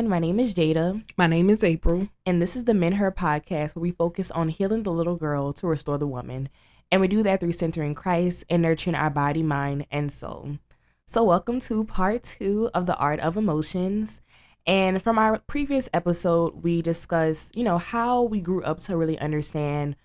everyone. My name is Jada. My name is April. And this is the Men Her podcast, where we focus on healing the little girl to restore the woman. And we do that through centering Christ and nurturing our body, mind, and soul. So welcome to part 2 of the Art of Emotions. And from our previous episode, we discussed, how we grew up to really understand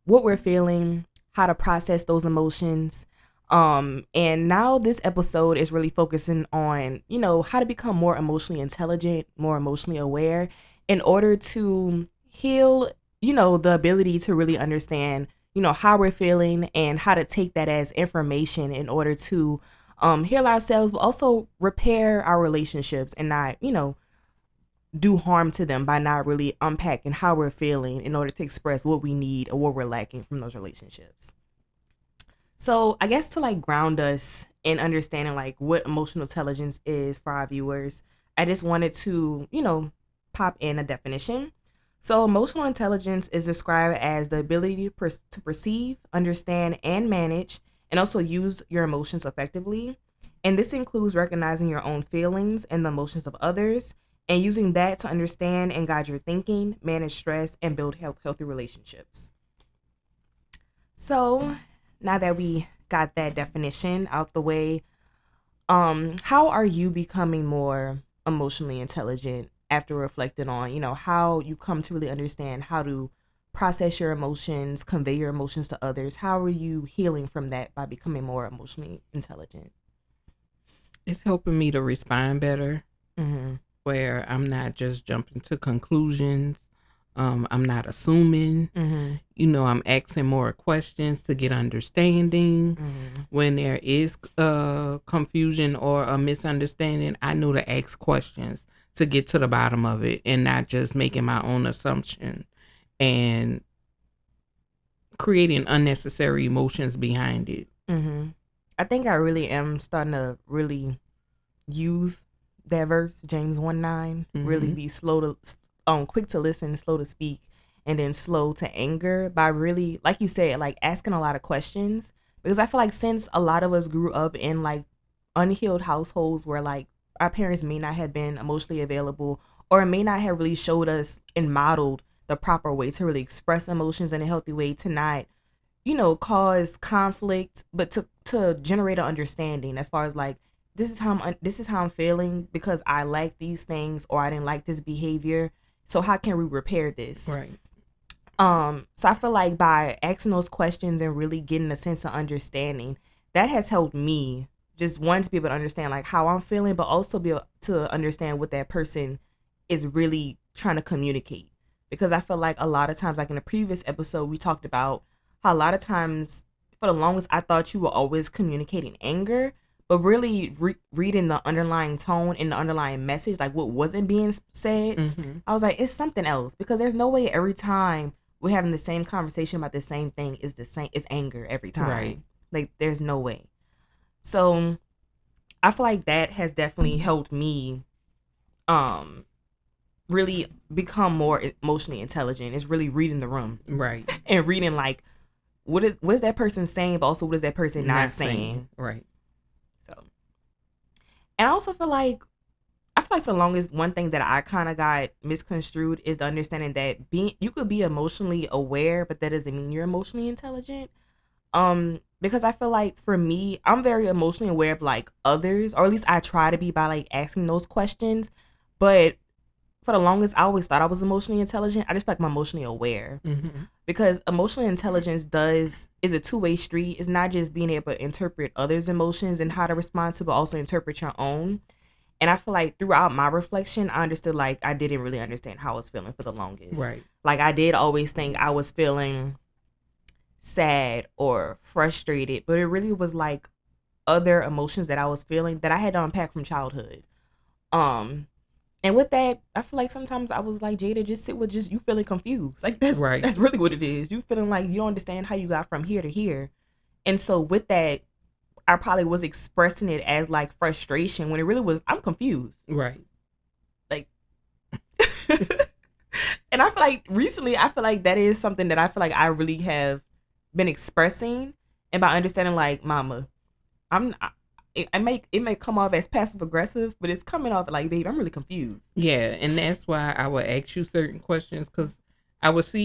what we're feeling, how to process those emotions. And now this episode is really focusing on, how to become more emotionally intelligent, more emotionally aware in order to heal, the ability to really understand, how we're feeling and how to take that as information in order to heal ourselves, but also repair our relationships and not, do harm to them by not really unpacking how we're feeling in order to express what we need or what we're lacking from those relationships. So I guess to ground us in understanding what emotional intelligence is for our viewers, I just wanted to, pop in a definition. So emotional intelligence is described as the ability to perceive, understand, and manage, and also use your emotions effectively. And this includes recognizing your own feelings and the emotions of others, and using that to understand and guide your thinking, manage stress, and build healthy relationships. So now that we got that definition out the way, how are you becoming more emotionally intelligent after reflecting on, how you come to really understand how to process your emotions, convey your emotions to others? How are you healing from that by becoming more emotionally intelligent? It's helping me to respond better, where I'm not just jumping to conclusions. I'm not assuming, I'm asking more questions to get understanding. When there is confusion or a misunderstanding, I know to ask questions to get to the bottom of it and not just making my own assumption and creating unnecessary emotions behind it. I think I really am starting to really use that verse, James 1:9, really be quick to listen, slow to speak, and then slow to anger, by really, like you said, asking a lot of questions. Because I feel like since a lot of us grew up in unhealed households where our parents may not have been emotionally available or may not have really showed us and modeled the proper way to really express emotions in a healthy way, to not cause conflict, but to generate an understanding as far as this is how I'm feeling because I like these things or I didn't like this behavior. So how can we repair this? Right. So I feel like by asking those questions and really getting a sense of understanding, that has helped me just to be able to understand how I'm feeling, but also be able to understand what that person is really trying to communicate. Because I feel like a lot of times, in the previous episode, we talked about how a lot of times for the longest I thought you were always communicating anger, but really reading the underlying tone and the underlying message, what wasn't being said, I was like, it's something else. Because there's no way every time we're having the same conversation about the same thing is anger every time. Right. There's no way. So I feel like that has definitely helped me really become more emotionally intelligent. It's really reading the room. Right. And reading what is that person saying, but also what is that person not saying. Right. So, and I also feel like for the longest, one thing that I kind of got misconstrued is the understanding that you could be emotionally aware, but that doesn't mean you're emotionally intelligent. Because I feel like for me, I'm very emotionally aware of others, or at least I try to be by asking those questions. But for the longest, I always thought I was emotionally intelligent. I just feel like I'm emotionally aware. Because emotional intelligence is a two-way street. It's not just being able to interpret others' emotions and how to respond to, but also interpret your own. And I feel like throughout my reflection, I understood I didn't really understand how I was feeling for the longest. Right. I did always think I was feeling sad or frustrated, but it really was other emotions that I was feeling that I had to unpack from childhood. And with that, I feel like sometimes I was like, Jada, just sit with you feeling confused. That's right. That's really what it is. You feeling you don't understand how you got from here to here. And so with that, I probably was expressing it as frustration when it really was, I'm confused. Right. And I feel like recently, that is something that I feel like I really have been expressing. And by understanding Mama, it may come off as passive aggressive, but it's coming off like, babe, I'm really confused. Yeah, and that's why I would ask you certain questions, because I would see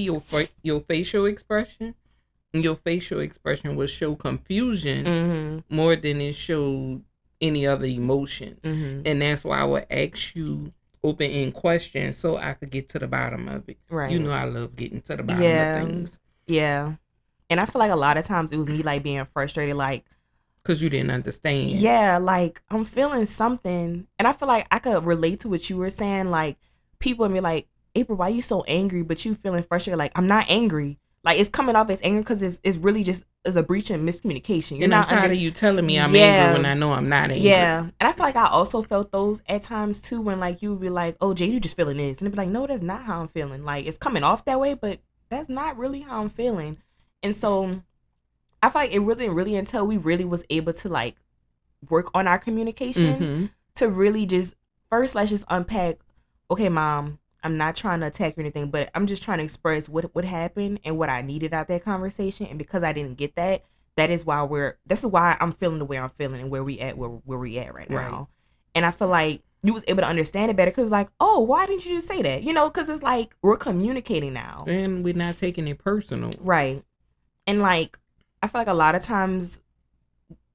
your facial expression, and your facial expression will show confusion more than it showed any other emotion. And that's why I would ask you open-end questions so I could get to the bottom of it. Right. You know I love getting to the bottom of things. Yeah. And I feel like a lot of times it was me like being frustrated, like, because you didn't understand. Yeah, like I'm feeling something, and I feel like I could relate to what you were saying. Like people would be like, April, why you so angry? But you feeling frustrated? Like I'm not angry. Like it's coming off as anger because it's really just is a breach and miscommunication. You're not tired of you telling me I'm angry when I know I'm not angry. Yeah, and I feel like I also felt those at times too, when like you would be like, oh, Jay, you just feeling this, and it'd be like, no, that's not how I'm feeling. Like it's coming off that way, but that's not really how I'm feeling. And so I feel like it wasn't really until we really was able to like work on our communication to really just first let's just unpack, okay, Mom, I'm not trying to attack you or anything, but I'm just trying to express what happened and what I needed out that conversation. And because I didn't get that, this is why I'm feeling the way I'm feeling and where we at right now. Right. And I feel like you was able to understand it better because like, oh, why didn't you just say that? Because it's like we're communicating now. And we're not taking it personal. Right. And like I feel like a lot of times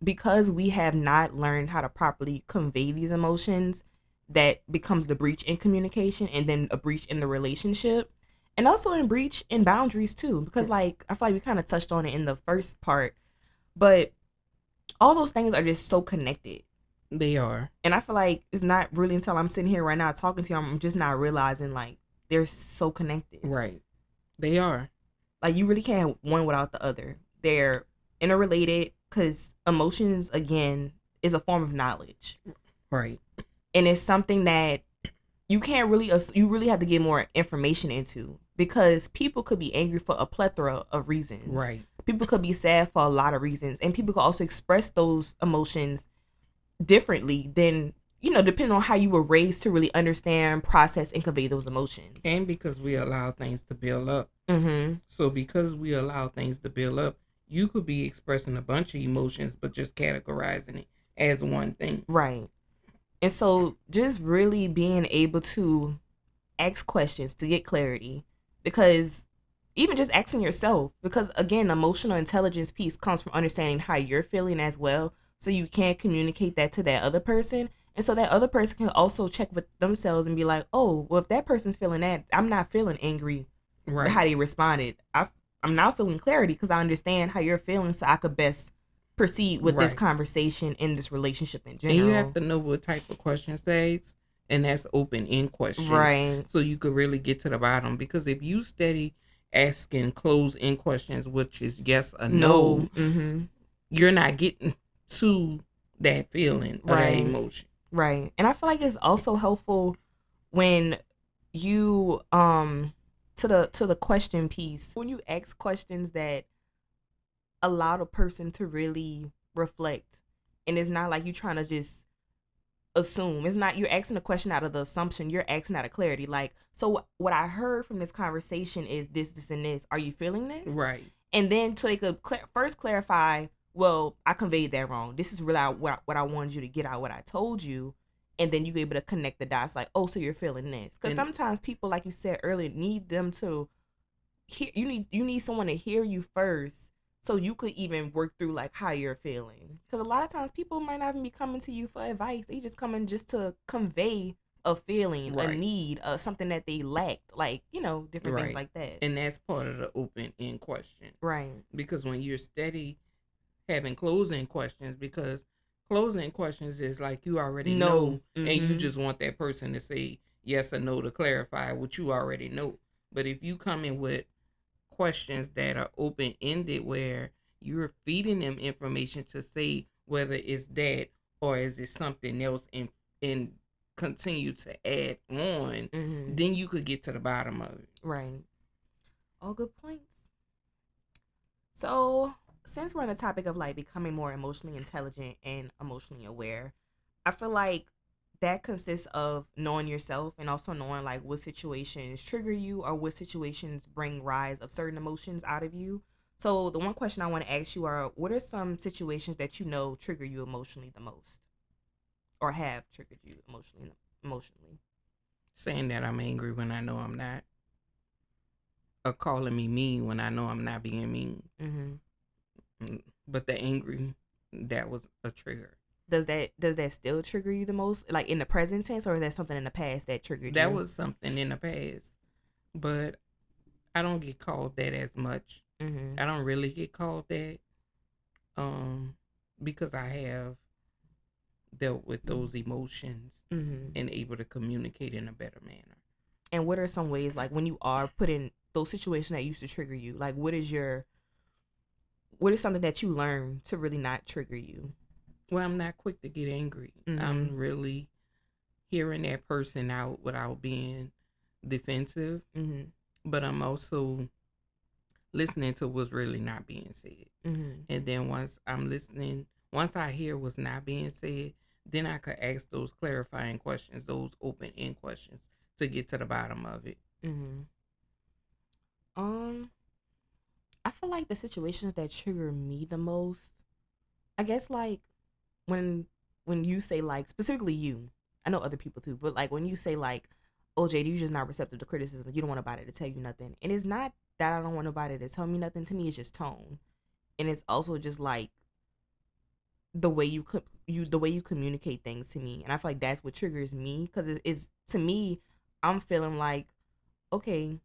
because we have not learned how to properly convey these emotions, that becomes the breach in communication and then a breach in the relationship, and also in breach in boundaries too, because like I feel like we kind of touched on it in the first part, but all those things are just so connected. They are. And I feel like it's not really until I'm sitting here right now talking to you, I'm just not realizing like they're so connected. Right. They are. Like you really can't have one without the other. They're interrelated because emotions, again, is a form of knowledge. Right. And it's something that you really have to get more information into, because people could be angry for a plethora of reasons. Right. People could be sad for a lot of reasons, and people could also express those emotions differently than, depending on how you were raised to really understand, process, and convey those emotions. And because we allow things to build up. So because we allow things to build up, you could be expressing a bunch of emotions, but just categorizing it as one thing. Right. And so just really being able to ask questions to get clarity, because even just asking yourself, because again, emotional intelligence piece comes from understanding how you're feeling as well. So you can communicate that to that other person. And so that other person can also check with themselves and be like, oh, well, if that person's feeling that, I'm not feeling angry. Right. How they responded. I'm now feeling clarity because I understand how you're feeling, so I could best proceed with this conversation in this relationship in general. And you have to know what type of questions to ask, and that's open-end questions. Right. So you could really get to the bottom, because if you steady asking closed-end questions, which is yes or no, you're not getting to that feeling or that emotion. Right. And I feel like it's also helpful when you to the question piece, when you ask questions that allow the person to really reflect, and it's not like you trying to just assume. It's not you're asking a question out of the assumption, you're asking out of clarity. Like, so what I heard from this conversation is this, and this. Are you feeling this? Right. And then so they could first clarify, well, I conveyed that wrong. This is really what I wanted you to get out, what I told you. And then you able to connect the dots, like, oh, so you're feeling this. Because sometimes people, like you said earlier, need them to hear. You need someone to hear you first, so you could even work through like how you're feeling. Because a lot of times people might not even be coming to you for advice. They just coming just to convey a feeling, a need, something that they lacked, like, different things like that. And that's part of the open-end question. Right. Because when you're steady having closing questions, because closing questions is like you already know, and you just want that person to say yes or no to clarify what you already know. But if you come in with questions that are open-ended, where you're feeding them information to say whether it's that or is it something else, and continue to add on, then you could get to the bottom of it. Right. All good points. So since we're on the topic of like becoming more emotionally intelligent and emotionally aware, I feel like that consists of knowing yourself and also knowing like what situations trigger you or what situations bring rise of certain emotions out of you. So the one question I want to ask you are, what are some situations that you know trigger you emotionally the most, or have triggered you emotionally? Saying that I'm angry when I know I'm not, or calling me mean when I know I'm not being mean. But the angry, that was a trigger. Does that still trigger you the most, like in the present tense, or is that something in the past that triggered you? That was something in the past, but I don't get called that as much. I don't really get called that, because I have dealt with those emotions and able to communicate in a better manner. And what are some ways, like when you are put in those situations that used to trigger you, like what is something that you learn to really not trigger you? Well, I'm not quick to get angry. I'm really hearing that person out without being defensive, but I'm also listening to what's really not being said. And then once I hear what's not being said, then I could ask those clarifying questions, those open-end questions to get to the bottom of it. I feel like the situations that trigger me the most, I guess, like when you say, like, specifically you, I know other people too, but like when you say like, oh, JD, you just not receptive to criticism, you don't want nobody to tell you nothing. And it's not that I don't want nobody to tell me nothing. To me, it's just tone. And it's also just like the way you communicate things to me. And I feel like that's what triggers me, because it's to me, I'm feeling like, okay,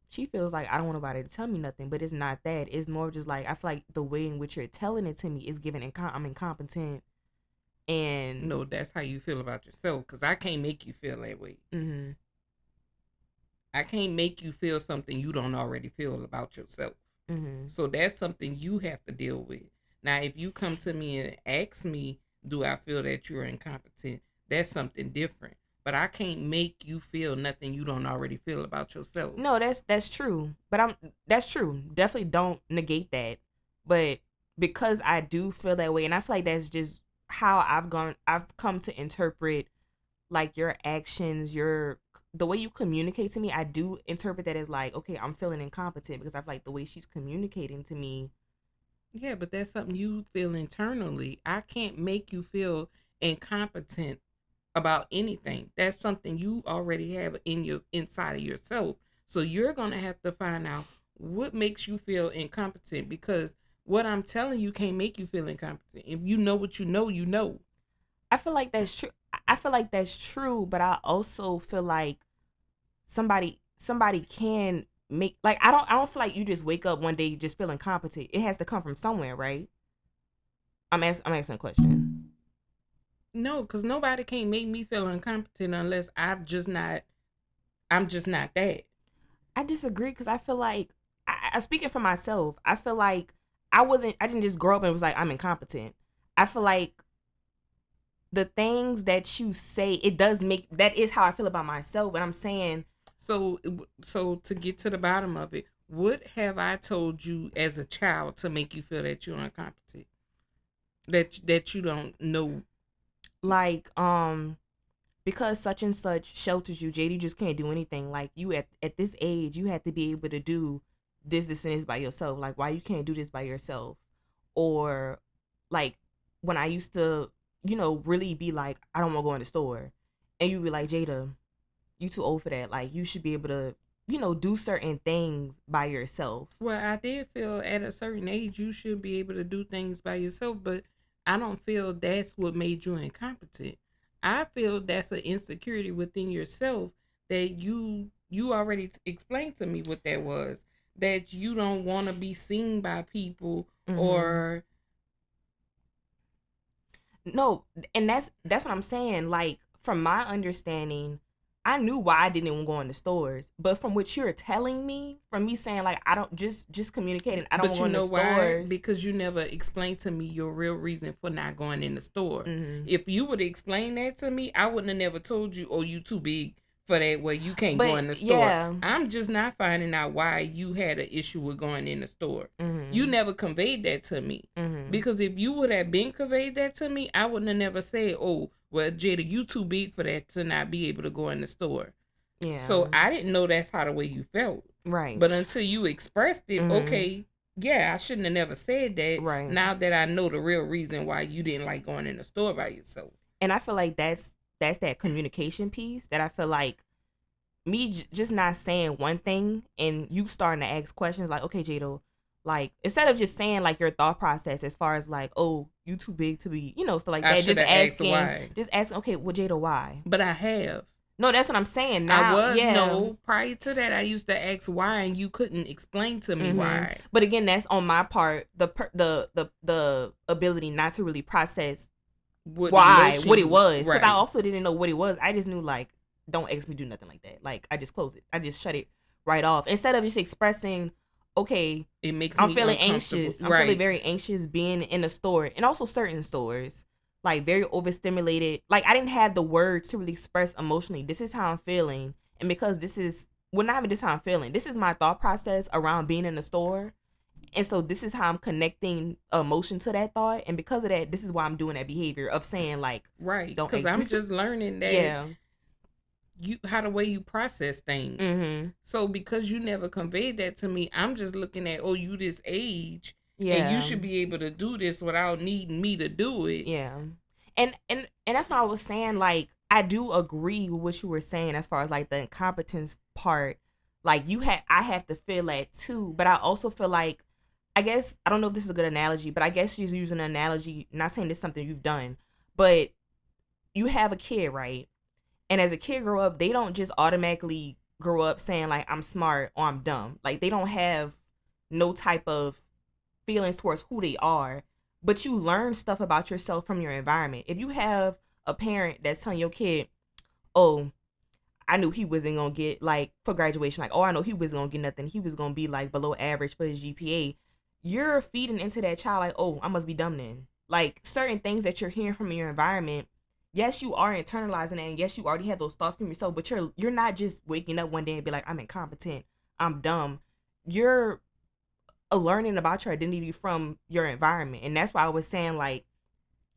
she feels like I don't want nobody to tell me nothing, but it's not that. It's more just like, I feel like the way in which you're telling it to me is giving I'm incompetent. And no, that's how you feel about yourself, because I can't make you feel that way. I can't make you feel something you don't already feel about yourself. So that's something you have to deal with. Now, if you come to me and ask me, do I feel that you're incompetent, that's something different. But I can't make you feel nothing you don't already feel about yourself. No, that's true. But that's true. Definitely don't negate that. But because I do feel that way, and I feel like that's just how I've come to interpret like your actions, the way you communicate to me. I do interpret that as like, okay, I'm feeling incompetent because I feel like the way she's communicating to me. Yeah, but that's something you feel internally. I can't make you feel incompetent about anything. That's something you already have inside of yourself. So you're going to have to find out what makes you feel incompetent, because what I'm telling you can't make you feel incompetent. If you know what you know, you know. I feel like that's true. I feel like that's true, but I also feel like somebody can make, like, I don't feel like you just wake up one day just feeling competent. It has to come from somewhere, right? I'm asking a question. No, because nobody can't make me feel incompetent unless I'm just not that. I disagree, because I feel like, I speaking for myself, I feel like I didn't just grow up and was like, I'm incompetent. I feel like the things that you say, it does make, that is how I feel about myself. And I'm saying, so to get to the bottom of it, what have I told you as a child to make you feel that you're incompetent, that you don't know? Like, because such and such shelters you, JD just can't do anything. Like, you at this age, you have to be able to do this and this by yourself. Like, why you can't do this by yourself? Or like when I used to, really be like, I don't want to go in the store, and you be like, Jada, you too old for that. Like, you should be able to, do certain things by yourself. Well, I did feel at a certain age you should be able to do things by yourself, but I don't feel that's what made you incompetent. I feel that's an insecurity within yourself that you already explained to me what that was. That you don't want to be seen by people, or no, and that's what I'm saying. Like, from my understanding, I knew why I didn't even go in the stores, but from what you're telling me, from me saying like, I don't, just communicating, I don't but go in the why? stores. Because you never explained to me your real reason for not going in the store. If you would explain that to me, I wouldn't have never told you, oh, you too big for that, well, you can't go in the store. Yeah. I'm just not finding out why you had an issue with going in the store. You never conveyed that to me. Because if you would have been conveyed that to me, I wouldn't have never said, oh, well, Jada, you too big for that to not be able to go in the store. Yeah. So I didn't know that's how the way you felt. Right. But until you expressed it, okay, yeah, I shouldn't have never said that. Right. Now that I know the real reason why you didn't like going in the store by yourself. And I feel like that's that communication piece that I feel like me just not saying one thing and you starting to ask questions like, okay, Jado, like instead of just saying like your thought process as far as like, oh, you too big to be, stuff like that. Just asking, okay, well, Jado, why? But I have. No, that's what I'm saying. Now, Prior to that, I used to ask why, and you couldn't explain to me why. But again, that's on my part. The ability not to really process what it was, because I also didn't know what it was. I just knew like, don't ask me to do nothing like that. Like I just close it. I just shut it right off instead of just expressing, okay, I'm feeling anxious. I'm feeling very anxious being in a store, and also certain stores. Like very overstimulated. Like I didn't have the words to really express emotionally. This is how I'm feeling. And because this is, well, not even this how I'm feeling. This is my thought process around being in the store. And so this is how I'm connecting emotion to that thought. And because of that, this is why I'm doing that behavior of saying like, right. Because I'm just learning that how the way you process things. Mm-hmm. So because you never conveyed that to me, I'm just looking at, oh, you this age. Yeah. And you should be able to do this without needing me to do it. Yeah. And that's what I was saying. Like, I do agree with what you were saying as far as like the incompetence part. Like I have to feel that too. But I also feel like, I guess, I don't know if this is a good analogy, but I guess she's using an analogy, not saying this is something you've done, but you have a kid, right? And as a kid grow up, they don't just automatically grow up saying like, I'm smart or I'm dumb. Like they don't have no type of feelings towards who they are, but you learn stuff about yourself from your environment. If you have a parent that's telling your kid, oh, I knew he wasn't gonna get like for graduation, like, oh, I know he wasn't gonna get nothing, he was gonna be like below average for his GPA, you're feeding into that child like, oh, I must be dumb then. Like certain things that you're hearing from your environment, yes, you are internalizing it, and yes, you already have those thoughts from yourself, but you're not just waking up one day and be like, I'm incompetent, I'm dumb. You're learning about your identity from your environment. And that's why I was saying like,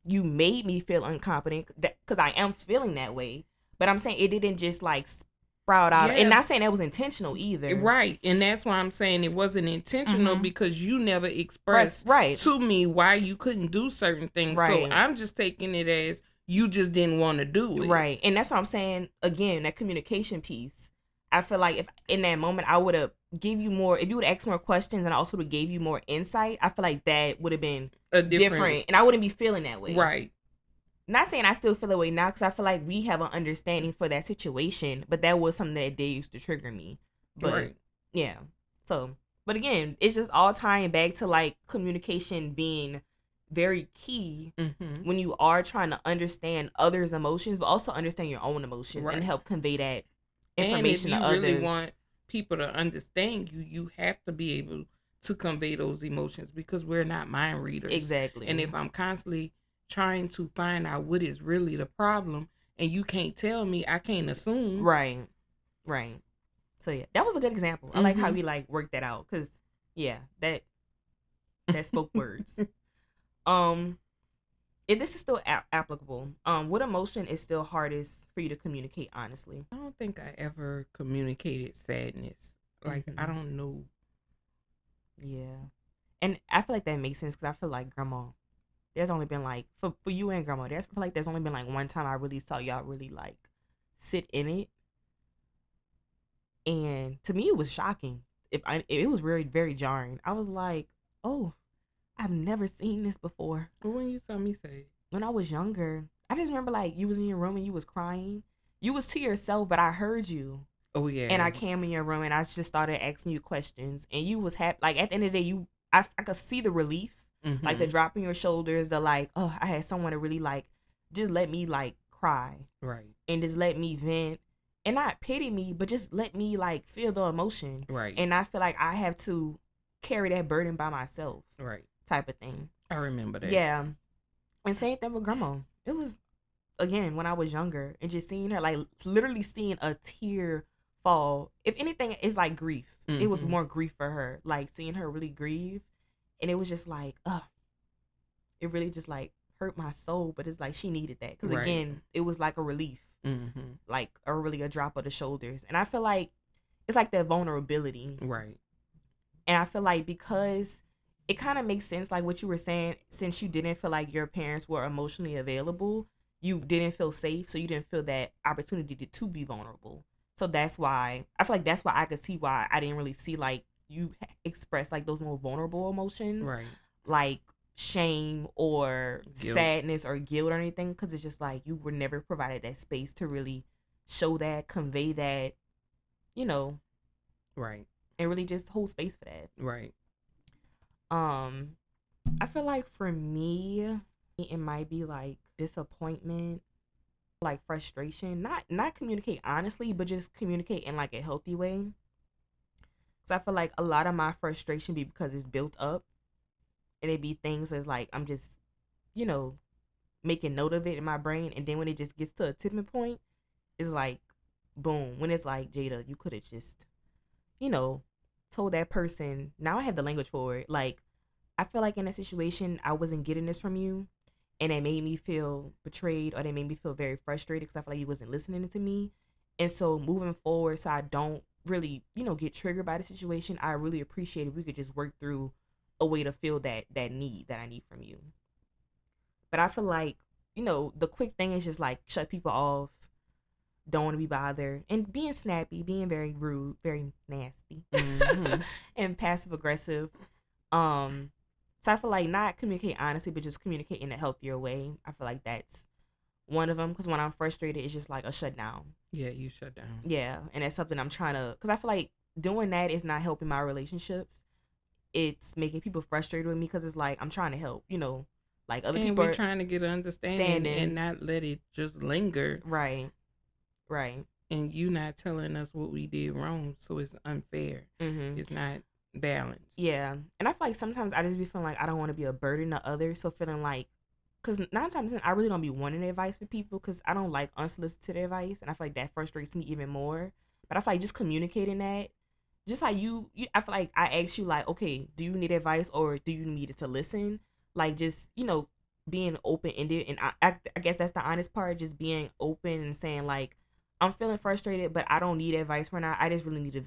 you made me feel incompetent because I am feeling that way, but I'm saying it didn't just like sprout out. And not saying that was intentional either, right? And that's why I'm saying it wasn't intentional, because you never expressed to me why you couldn't do certain things, right? So I'm just taking it as you just didn't want to do it, right? And that's what I'm saying, again, that communication piece. I feel like if in that moment I would have give you more, if you would ask more questions and I also would have gave you more insight, I feel like that would have been different, and I wouldn't be feeling that way. Right. Not saying I still feel that way now, because I feel like we have an understanding for that situation, but that was something that did used to trigger me. But yeah. So, but again, it's just all tying back to like communication being very key when you are trying to understand others' emotions, but also understand your own emotions and help convey that information to others. And if you really want people to understand you, you have to be able to convey those emotions, because we're not mind readers. Exactly. And if I'm constantly trying to find out what is really the problem and you can't tell me, I can't assume. Right. So yeah, that was a good example. I like how we like worked that out, because yeah, that spoke words. If this is still applicable, what emotion is still hardest for you to communicate honestly? I don't think I ever communicated sadness. Like, I don't know. Yeah. And I feel like that makes sense, because I feel like grandma, there's only been like, for you and grandma, I feel like there's only been like one time I really saw y'all really like sit in it. And to me, it was shocking. It was very, very jarring. I was like, oh, I've never seen this before. But when you saw me say? When I was younger, I just remember like you was in your room and you was crying. You was to yourself, but I heard you. Oh yeah. And I came in your room and I just started asking you questions, and you was happy. Like at the end of the day, I could see the relief, like the drop in your shoulders, the like, oh, I had someone to really like just let me like cry, right, and just let me vent, and not pity me, but just let me like feel the emotion, right. And I feel like I have to carry that burden by myself, right, type of thing. I remember that. Yeah, and same thing with grandma. It was again when I was younger, and just seeing her, like literally seeing a tear fall. If anything, it's like grief. It was more grief for her, like seeing her really grieve, and it was just like, it really just like hurt my soul. But it's like she needed that, because again, it was like a relief, like a drop of the shoulders. And I feel like it's like that vulnerability, right? And I feel like because it kind of makes sense, like what you were saying, since you didn't feel like your parents were emotionally available, you didn't feel safe, so you didn't feel that opportunity to be vulnerable. So that's why I feel like that's why I could see why I didn't really see like you express like those more vulnerable emotions, Right. like shame or Guilt. sadness or guilt or anything, because it's just like you were never provided that space to really show that, convey that, you know, Right. and really just hold space for that. Right. I feel like for me, it might be like disappointment, like frustration. Not communicate honestly, but just communicate in like a healthy way. Cause I feel like a lot of my frustration be because it's built up, and it be things as like I'm just, you know, making note of it in my brain, and then when it just gets to a tipping point, it's like, boom. When it's like, Jada, you could have just, you know, told that person. Now I have the language for it. Like, I feel like in a situation I wasn't getting this from you, and it made me feel betrayed, or they made me feel very frustrated because I feel like you wasn't listening to me. And so moving forward, so I don't really, get triggered by the situation, I really appreciate if we could just work through a way to feel that need that I need from you. But I feel like, the quick thing is just like shut people off, don't want to be bothered, and being snappy, being very rude, very nasty, and passive aggressive. So I feel like not communicate honestly, but just communicate in a healthier way. I feel like that's one of them, because when I'm frustrated, it's just like a shutdown. Yeah, you shut down. Yeah, and that's something I'm trying to, because I feel like doing that is not helping my relationships. It's making people frustrated with me because it's like I'm trying to help, like other And people we're are trying to get understanding and not let it just linger. Right. And you not telling us what we did wrong, so it's unfair. It's not balanced. Yeah, and I feel like sometimes I just be feeling like I don't want to be a burden to others, so feeling like, because 9 times 10, I really don't be wanting advice for people because I don't like unsolicited advice, and I feel like that frustrates me even more. But I feel like just communicating that, just like I feel like I asked you, like, okay, do you need advice or do you need it to listen? Like, just, being open ended, and I guess that's the honest part, just being open and saying, like, I'm feeling frustrated, but I don't need advice right now. I just really need to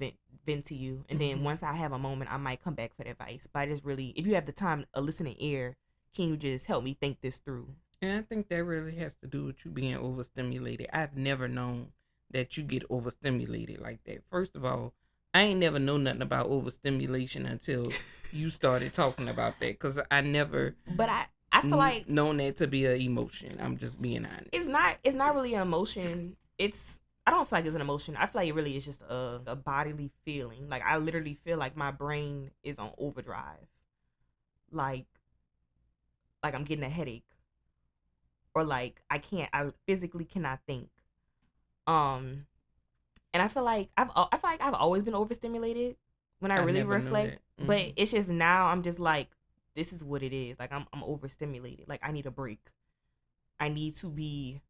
vent to you. And then once I have a moment, I might come back for the advice. But I just really, if you have the time, a listening ear, can you just help me think this through? And I think that really has to do with you being overstimulated. I've never known that you get overstimulated like that. First of all, I ain't never know nothing about overstimulation until you started talking about that, because I never But I feel like known that to be an emotion. I'm just being honest. It's not really an emotion. I don't feel like it's an emotion. I feel like it really is just a bodily feeling. Like I literally feel like my brain is on overdrive. Like I'm getting a headache, or like I physically cannot think. Um and I feel like I've always been overstimulated when I really reflect, but it's just now I'm just like, this is what it is. Like I'm overstimulated. Like I need a break. I need to be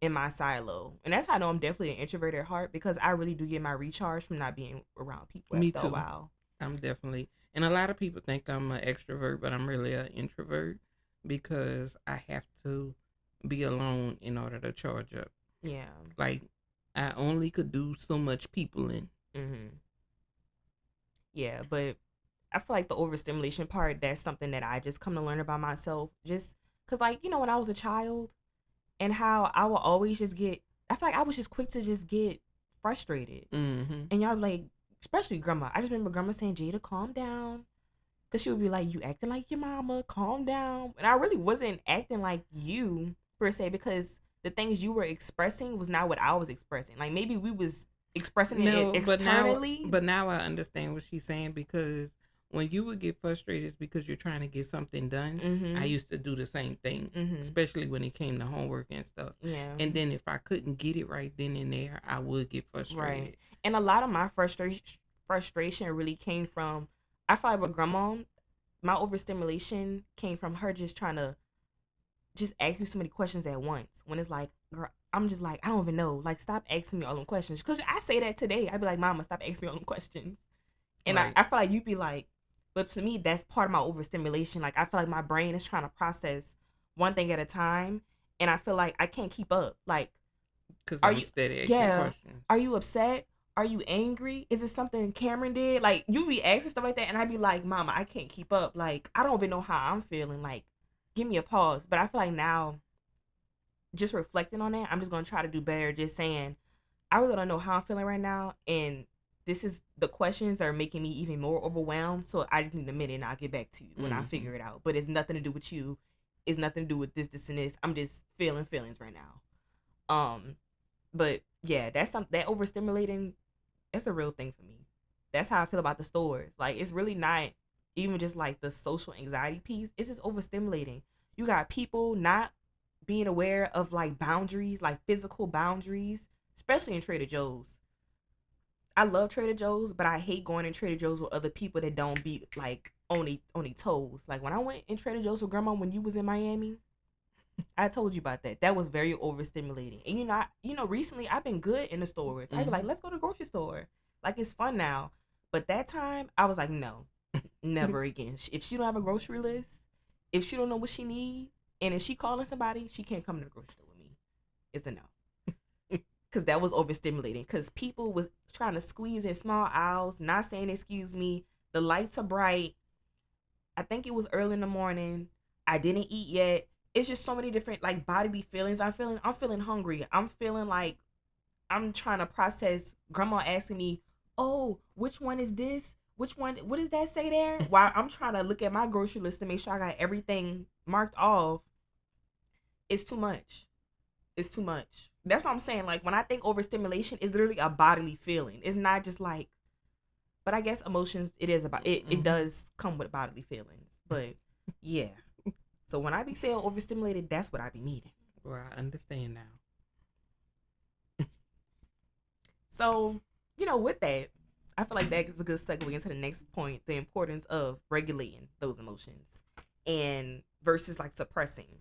in my silo. And that's how I know I'm definitely an introvert at heart, because I really do get my recharge from not being around people Me after too. a while. I'm definitely, and a lot of people think I'm an extrovert, but I'm really an introvert because I have to be alone in order to charge up. Yeah. Like I only could do so much peopling. Yeah, but I feel like the overstimulation part, that's something that I just come to learn about myself. Just because, like, when I was a child, and how I will always just I feel like I was just quick to just get frustrated. And y'all like, especially grandma. I just remember grandma saying, Jada, calm down. Because she would be like, you acting like your mama, calm down. And I really wasn't acting like you, per se, because the things you were expressing was not what I was expressing. Like, maybe we was expressing it externally. But now I understand what she's saying, because when you would get frustrated, it's because you're trying to get something done. I used to do the same thing, especially when it came to homework and stuff. Yeah. And then if I couldn't get it right then and there, I would get frustrated. Right. And a lot of my frustration really came from, I feel like with grandma, my overstimulation came from her just trying to just ask me so many questions at once. When it's like, girl, I'm just like, I don't even know. Like, stop asking me all them questions. Because I say that today. I'd be like, Mama, stop asking me all them questions. And right. I feel like you'd be like, but to me, that's part of my overstimulation. Like, I feel like my brain is trying to process one thing at a time. And I feel like I can't keep up. Like, because I'm steady asking questions. Are you upset? Are you angry? Is it something Cameron did? Like, you be asking stuff like that, and I'd be like, Mama, I can't keep up. Like, I don't even know how I'm feeling. Like, give me a pause. But I feel like now, just reflecting on that, I'm just gonna try to do better. Just saying, I really don't know how I'm feeling right now, and this is the questions are making me even more overwhelmed. So I just need a minute, and I'll get back to you when I figure it out. But it's nothing to do with you. It's nothing to do with this, and this. I'm just feeling feelings right now. But yeah, that's that overstimulating. That's a real thing for me. That's how I feel about the stores. Like, it's really not even just like the social anxiety piece. It's just overstimulating. You got people not being aware of like boundaries, like physical boundaries, especially in Trader Joe's. I love Trader Joe's, but I hate going in Trader Joe's with other people that don't be like on their toes. Like, when I went in Trader Joe's with Grandma when you was in Miami, I told you about that. That was very overstimulating. And recently I've been good in the stores. I'd be like, let's go to the grocery store. Like, it's fun now. But that time I was like, no, never again. If she don't have a grocery list, if she don't know what she need, and if she calling somebody, she can't come to the grocery store with me. It's a no. Cause that was overstimulating. Cause people was trying to squeeze in small aisles, not saying excuse me. The lights are bright. I think it was early in the morning. I didn't eat yet. It's just so many different like bodily feelings. I'm feeling hungry. I'm feeling like I'm trying to process grandma asking me, "Oh, which one is this? Which one? What does that say there?" While I'm trying to look at my grocery list to make sure I got everything marked off. It's too much. It's too much. That's what I'm saying. Like, when I think overstimulation, it's literally a bodily feeling. It's not just like, but I guess emotions, it is about it. It does come with bodily feelings. But yeah. So when I be saying overstimulated, that's what I be needing. Well, I understand now. So, with that, I feel like that is a good segue into the next point, the importance of regulating those emotions and versus like suppressing.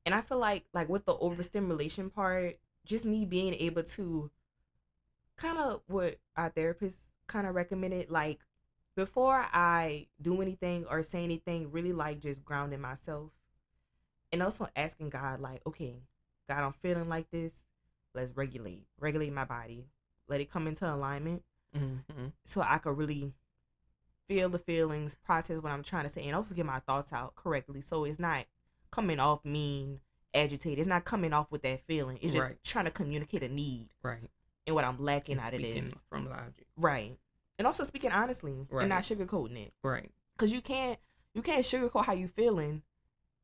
And I feel like with the overstimulation part, just me being able to kind of what our therapist kind of recommended, like, before I do anything or say anything, really like just grounding myself and also asking God, like, okay, God, I'm feeling like this. Let's regulate my body, let it come into alignment, so I could really feel the feelings, process what I'm trying to say, and also get my thoughts out correctly. So it's not coming off mean, agitated. It's not coming off with that feeling. It's just trying to communicate a need, right? And what I'm lacking and out of this, from logic, right? And also speaking honestly, and not sugarcoating it, right? Because you can't sugarcoat how you feeling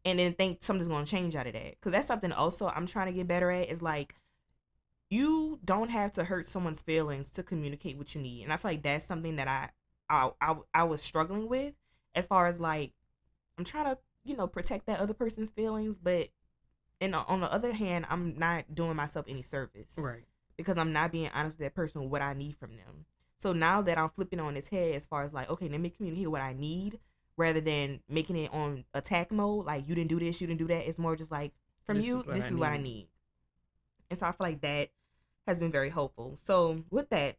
and then think something's gonna change out of that. Because that's something also I'm trying to get better at. Is like, you don't have to hurt someone's feelings to communicate what you need, and I feel like that's something that I was struggling with, as far as like, I'm trying to protect that other person's feelings, but on the other hand, I'm not doing myself any service, right? Because I'm not being honest with that person what I need from them. So now that I'm flipping on its head, as far as like, okay, let me communicate what I need rather than making it on attack mode, like, you didn't do this, you didn't do that. It's more just like, from this is what I need. And so I feel like that has been very helpful. So with that,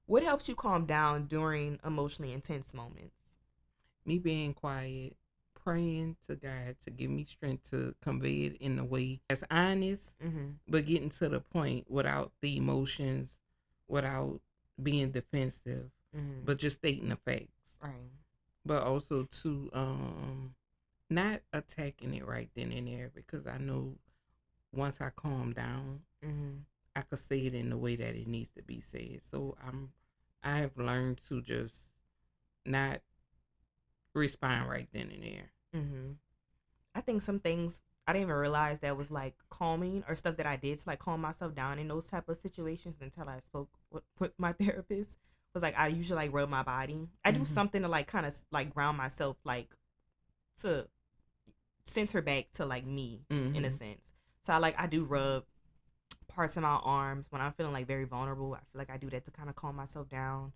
what helps you calm down during emotionally intense moments? Me being quiet, praying to God to give me strength to convey it in a way that's honest, but getting to the point without the emotions, without being defensive, but just stating the facts. Right. But also to not attacking it right then and there, because I know once I calm down, I could say it in the way that it needs to be said. So I have learned to just not respond right then and there. I think some things I didn't even realize that was like calming, or stuff that I did to like calm myself down in those type of situations, until I spoke with my therapist. Was like, I usually like rub my body. I do something to like kind of like ground myself, like to center back to like me, in a sense. So I do rub parts of my arms when I'm feeling like very vulnerable. I feel like I do that to kind of calm myself down.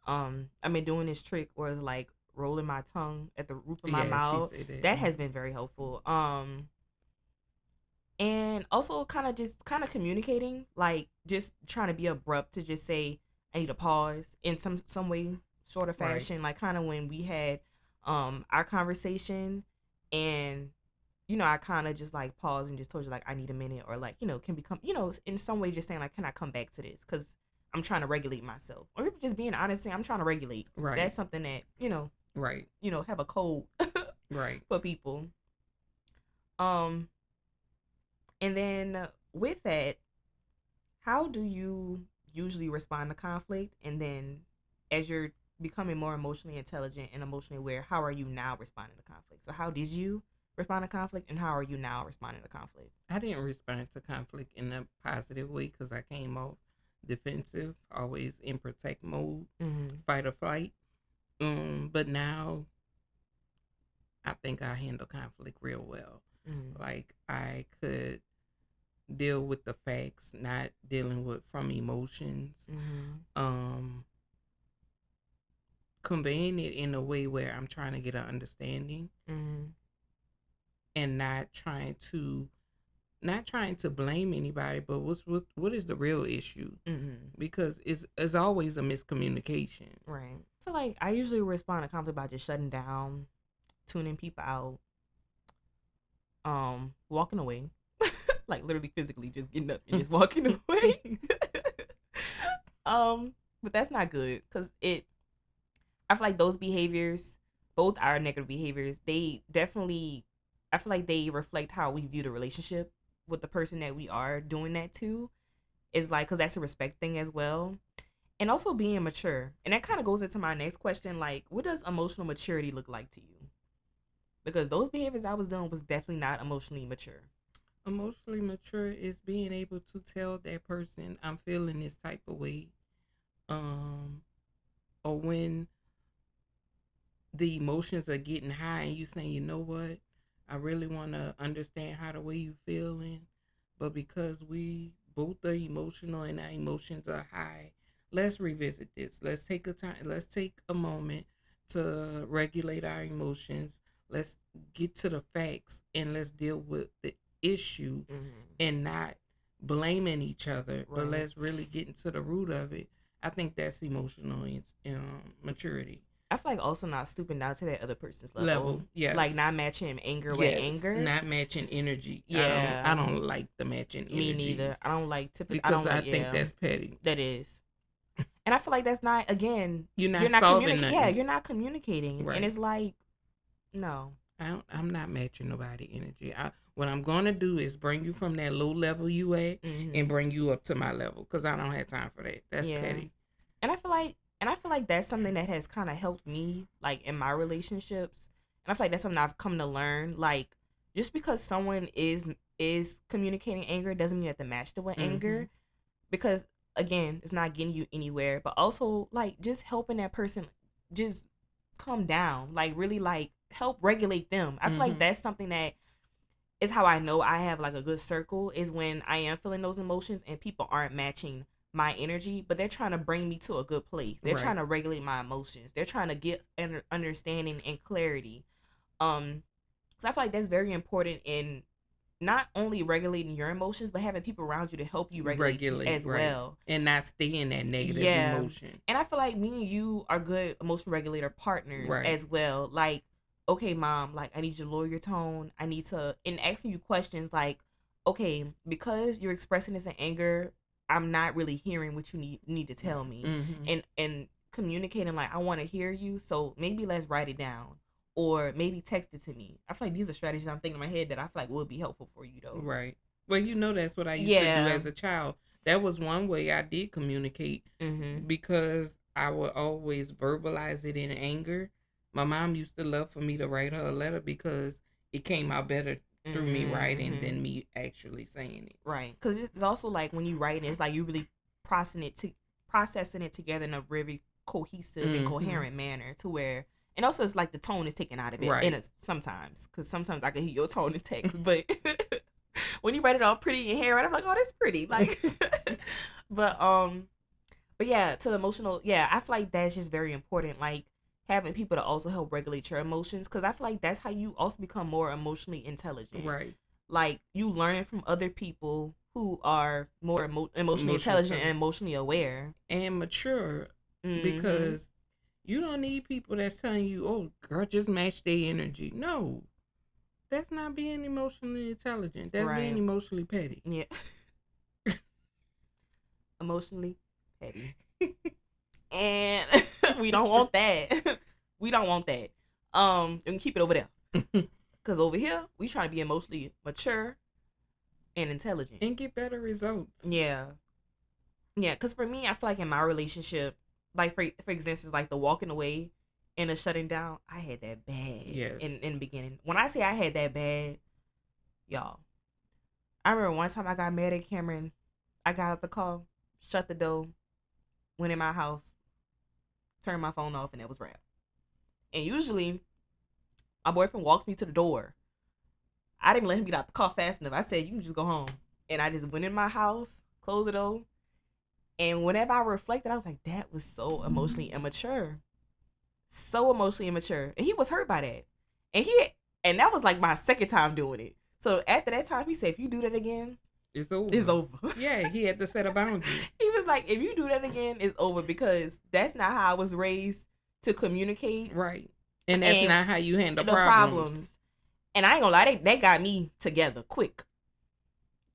I've been doing this trick where it's like rolling my tongue at the roof of my mouth. That has been very helpful. And also kind of communicating, like just trying to be abrupt to just say I need a pause in some way, short of fashion, like kind of when we had our conversation, and I kind of just like paused and just told you like I need a minute, or like can become in some way just saying like, can I come back to this, because I'm trying to regulate myself, or just being honest saying I'm trying to regulate. Right. That's something that Right. Have a code Right. for people. And then with that, how do you usually respond to conflict? And then as you're becoming more emotionally intelligent and emotionally aware, how are you now responding to conflict? So how did you respond to conflict, and how are you now responding to conflict? I didn't respond to conflict in a positive way because I came off defensive, always in protect mode, fight or flight. But now I think I handle conflict real well. Like I could deal with the facts, not dealing with from emotions. Conveying it in a way where I'm trying to get an understanding, and not trying to blame anybody, but what is the real issue? Because it's always a miscommunication. Right. I feel like I usually respond to conflict by just shutting down, tuning people out, walking away. Like literally physically just getting up and just walking away. But that's not good, because I feel like those behaviors, both our negative behaviors, they definitely, I feel like they reflect how we view the relationship with the person that we are doing that to. Is like, because that's a respect thing as well. And also being mature. And that kind of goes into my next question, like, what does emotional maturity look like to you? Because those behaviors I was doing was definitely not emotionally mature. Emotionally mature is being able to tell that person I'm feeling this type of way. Or when the emotions are getting high and you saying, you know what, I really want to understand how the way you feeling, but because we both are emotional and our emotions are high, let's revisit this. Let's take a moment to regulate our emotions. Let's get to the facts and let's deal with the issue, and not blaming each other, but let's really get into the root of it. I think that's emotional maturity. I feel like also not stooping down to that other person's level. Yes. Like not matching anger with anger. Not matching energy. Yeah. I don't like the matching energy. Me neither. I don't like because I think that's petty. That is. And I feel like that's not, again, you're not solving nothing. Yeah, you're not communicating. Right. And it's like, no. I'm not matching nobody energy. What I'm going to do is bring you from that low level you at and bring you up to my level, because I don't have time for that. That's petty. And I feel like that's something that has kind of helped me, like, in my relationships. And I feel like that's something I've come to learn. Like, just because someone is communicating anger doesn't mean you have to match them with anger. Because, again, it's not getting you anywhere. But also, like, just helping that person just calm down. Like, really, like, help regulate them. I feel like that's something that is how I know I have, like, a good circle, is when I am feeling those emotions and people aren't matching my energy, but they're trying to bring me to a good place. They're trying to regulate my emotions. They're trying to get understanding and clarity. So I feel like that's very important in not only regulating your emotions, but having people around you to help you regulate as well, and not stay in that negative emotion. And I feel like me and you are good emotional regulator partners as well. Like, okay, mom, like, I need you to lower your tone. I need to, in asking you questions like, okay, because you're expressing this in anger, I'm not really hearing what you need to tell me. And communicating, like, I want to hear you, so maybe let's write it down, or maybe text it to me. I feel like these are strategies I'm thinking in my head that I feel like would be helpful for you, though. Right. Well, that's what I used to do as a child. That was one way I did communicate, because I would always verbalize it in anger. My mom used to love for me to write her a letter because it came out better through me writing than me actually saying it. Right. Because it's also like when you write it, it's like you really processing it together in a very cohesive and coherent manner, to where, and also it's like the tone is taken out of it sometimes, because sometimes I can hear your tone in text, but when you write it all pretty and hair, I'm like, oh, that's pretty, like. but yeah, to the emotional, I feel like that's just very important, like having people to also help regulate your emotions, because I feel like that's how you also become more emotionally intelligent. Right. Like, you learning from other people who are more emotionally intelligent and emotionally aware and mature, because you don't need people that's telling you, oh, girl, just match their energy. No, that's not being emotionally intelligent. That's being emotionally petty. Yeah. Emotionally petty. And we don't want that. We don't want that. And keep it over there. Because over here, we try to be emotionally mature and intelligent. And get better results. Yeah. Yeah, because for me, I feel like in my relationship, like for instance, like the walking away and the shutting down, I had that bad. Yes. In the beginning. When I say I had that bad, y'all, I remember one time I got mad at Cameron. I got out the car, shut the door, went in my house, turned my phone off, and that was wrap. And usually, my boyfriend walks me to the door. I didn't let him get out the car fast enough. I said, you can just go home. And I just went in my house, closed the door. And whenever I reflected, I was like, that was so emotionally immature. So emotionally immature. And he was hurt by that. And that was like my second time doing it. So after that time, he said, if you do that again, it's over. It's over. Yeah, he had to set a boundary. He was like, if you do that again, it's over, because that's not how I was raised to communicate. Right. And that's not how you handle problems. And I ain't gonna lie, that got me together quick.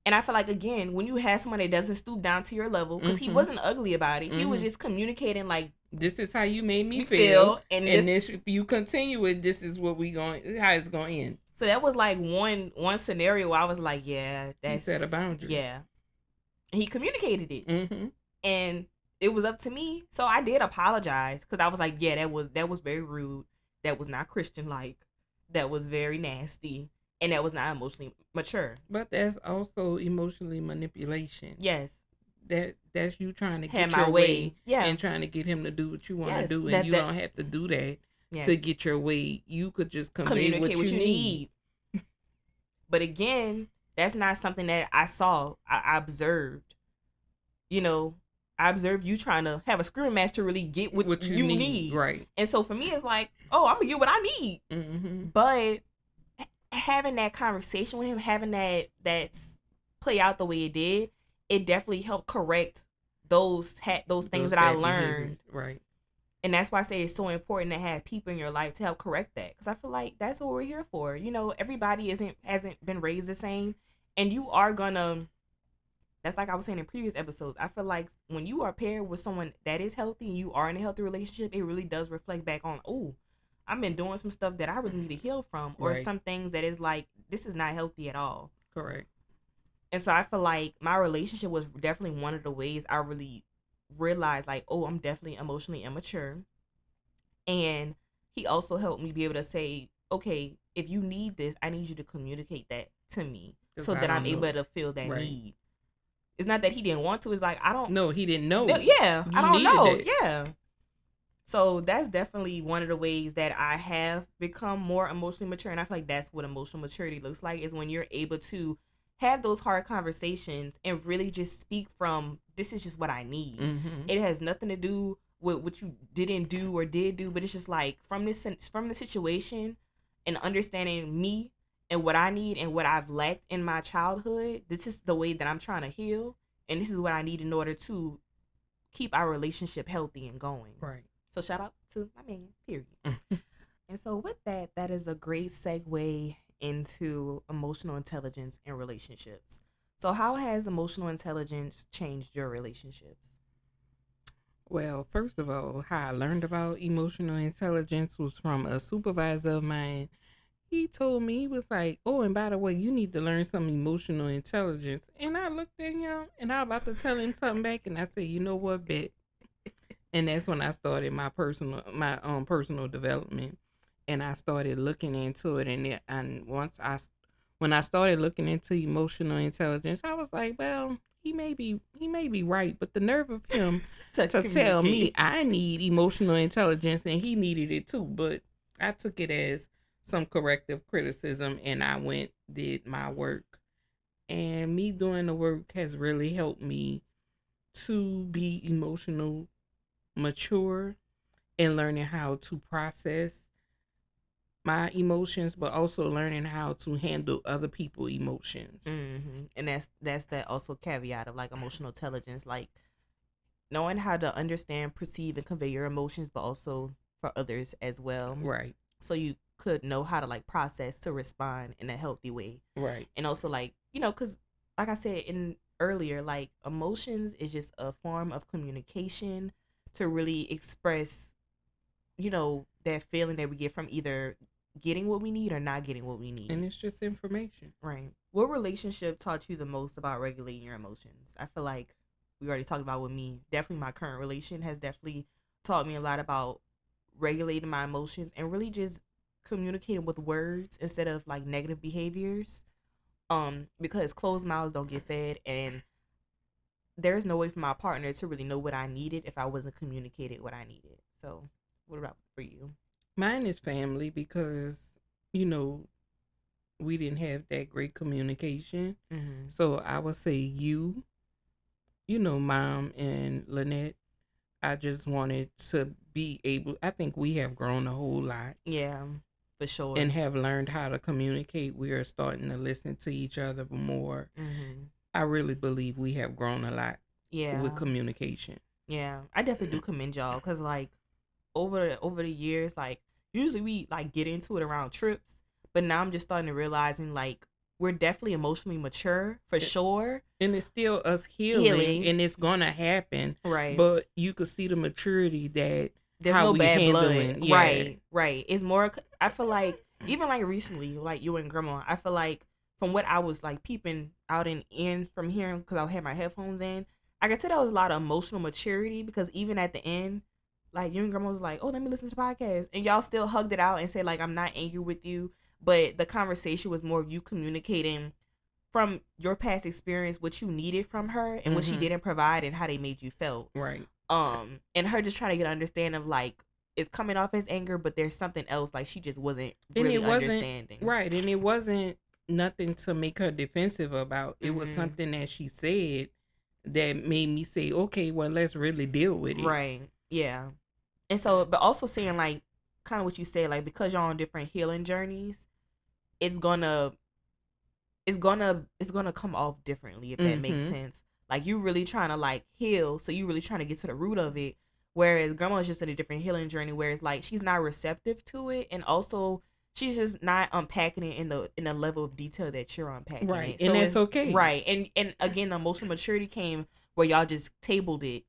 And I feel like, again, when you have someone that doesn't stoop down to your level, because he wasn't ugly about it. He was just communicating like, this is how you made me feel. And this, if you continue it, this is what how it's going to end. So that was like one scenario where I was like, yeah, that's... He set a boundary. Yeah. And he communicated it. Mm-hmm. And it was up to me. So I did apologize, because I was like, yeah, that was very rude. That was not Christian-like. That was very nasty. And that was not emotionally mature. But that's also emotionally manipulation. Yes. That's you trying to get your way. Yeah. And trying to get him to do what you want to do. And you don't have to do that to get your way. You could just communicate what you need. But again, that's not something that I saw. I observed. You know, I observed you trying to have a screaming match to really get what you need. Right. And so for me, it's like, oh, I'm going to get what I need. Mm-hmm. But having that conversation with him, having that play out the way it did, it definitely helped correct those things that I learned. Right. And that's why I say it's so important to have people in your life to help correct that. Because I feel like that's what we're here for. You know, everybody hasn't been raised the same. And you are gonna, that's like I was saying in previous episodes, I feel like when you are paired with someone that is healthy and you are in a healthy relationship, it really does reflect back on, oh, I've been doing some stuff that I really need to heal from. Or some things that is like, this is not healthy at all. Correct. And so I feel like my relationship was definitely one of the ways I really realized, like, oh, I'm definitely emotionally immature. And he also helped me be able to say, okay, if you need this, I need you to communicate that to me so that I'm able to feel that need. It's not that he didn't want to. It's like, I don't... No, he didn't know. Yeah, I don't know. Yeah. So that's definitely one of the ways that I have become more emotionally mature. And I feel like that's what emotional maturity looks like, is when you're able to have those hard conversations and really just speak from, this is just what I need. Mm-hmm. It has nothing to do with what you didn't do or did do, but it's just like from the situation and understanding me and what I need and what I've lacked in my childhood. This is the way that I'm trying to heal, and this is what I need in order to keep our relationship healthy and going. Right. So shout out to my man, period. And so with that is a great segue into emotional intelligence and relationships. So how has emotional intelligence changed your relationships? Well, first of all, how I learned about emotional intelligence was from a supervisor of mine. He told me, he was like, oh, and by the way, you need to learn some emotional intelligence. And I looked at him and I was about to tell him something back, and I said, you know what, bet. And that's when I started my personal development, and I started looking into it. And when I started looking into emotional intelligence, I was like, well, he may be right, but the nerve of him to tell me I need emotional intelligence, and he needed it too. But I took it as some corrective criticism, and I did my work, and me doing the work has really helped me to be emotional mature and learning how to process my emotions, but also learning how to handle other people's emotions. Mm-hmm. And that's that also caveat of like emotional intelligence, like knowing how to understand, perceive, and convey your emotions, but also for others as well. Right. So you could know how to like process to respond in a healthy way. Right. And also like, you know, because like I said earlier, like emotions is just a form of communication to really express, that feeling that we get from either getting what we need or not getting what we need. And it's just information. Right. What relationship taught you the most about regulating your emotions? I feel like we already talked about with me. Definitely my current relation has definitely taught me a lot about regulating my emotions and really just communicating with words instead of like negative behaviors. Because closed mouths don't get fed, and there's no way for my partner to really know what I needed if I wasn't communicated what I needed. So, what about for you? Mine is family because, we didn't have that great communication. Mm-hmm. So I would say Mom and Lynette, I just wanted to be able, I think we have grown a whole lot. Yeah, for sure. And have learned how to communicate. We are starting to listen to each other more. Mm-hmm. I really believe we have grown a lot with communication. Yeah, I definitely do commend y'all because like over the years, like usually we like get into it around trips, but now I'm just starting to realizing like we're definitely emotionally mature for sure. And it's still us healing. And it's gonna happen. Right. But you could see the maturity that there's no bad blood. Yeah. Right. It's more, I feel like, even like recently, like you and grandma, I feel like from what I was like peeping out and in from hearing, because I had my headphones in, I could tell there was a lot of emotional maturity because even at the end, like you and grandma was like, oh, let me listen to the podcast. And y'all still hugged it out and said like, I'm not angry with you. But the conversation was more of you communicating from your past experience, what you needed from her and what she didn't provide and how they made you feel. Right. And her just trying to get an understanding of like it's coming off as anger, but there's something else. Like she just wasn't really understanding. Right. And it wasn't nothing to make her defensive about. It was something that she said that made me say, okay, well, let's really deal with it. Right. Yeah. And so, but also saying like kind of what you said, like because y'all on different healing journeys, it's gonna come off differently, if that makes sense. Like you really trying to like heal, so you really trying to get to the root of it. Whereas grandma's just in a different healing journey where it's like she's not receptive to it, and also she's just not unpacking it in the level of detail that you're unpacking right. it. So and that's okay. Right. And again, the emotional maturity came where y'all just tabled it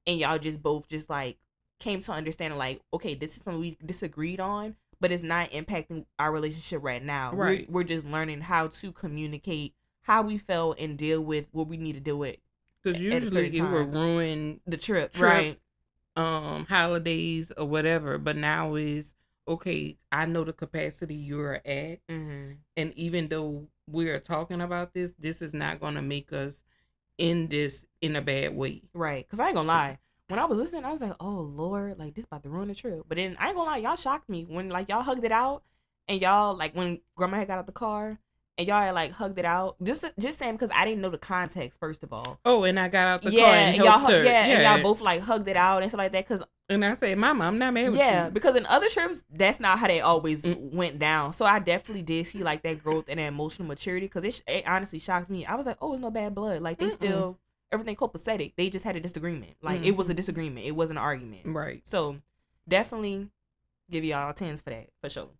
and y'all just both just like came to understanding like, okay, this is something we disagreed on, but it's not impacting our relationship right now. Right. We're just learning how to communicate how we felt and deal with what we need to deal with. Because usually it would ruin the trip, right? Holidays or whatever. But now is, okay, I know the capacity you're at. And even though we're talking about this is not going to make us end this in a bad way. Right. Because I ain't going to lie. When I was listening, I was like, oh, Lord, like, this about to ruin the trip. But then, I ain't gonna lie, y'all shocked me. When, like, y'all hugged it out, and y'all, like, when grandma had got out the car, and y'all had, like, hugged it out. Just saying, because I didn't know the context, first of all. Oh, and I got out the car and helped her. And y'all both, like, hugged it out and stuff like that. And I said, Mama, I'm not mad with you. Yeah, because in other trips, that's not how they always went down. So I definitely did see, like, that growth and that emotional maturity, because it honestly shocked me. I was like, oh, it's no bad blood. Like, they still... everything copacetic. They just had a disagreement. Like it was a disagreement. It wasn't an argument. Right. So definitely give y'all 10s for that, for sure.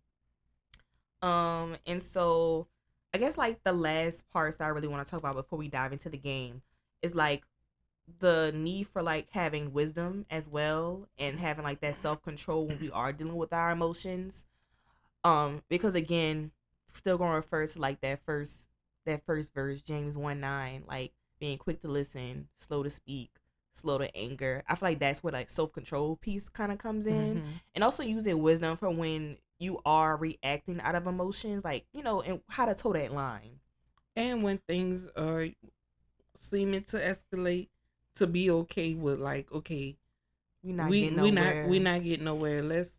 And so I guess like the last parts that I really want to talk about before we dive into the game is like the need for like having wisdom as well and having like that self-control when we are dealing with our emotions. Because again, still gonna refer to like that first verse, James 1:9, like being quick to listen, slow to speak, slow to anger. I feel like that's where like self-control piece kind of comes in. And also using wisdom for when you are reacting out of emotions, like, and how to toe that line. And when things are seeming to escalate, to be okay with like, okay, we're not getting nowhere. Let's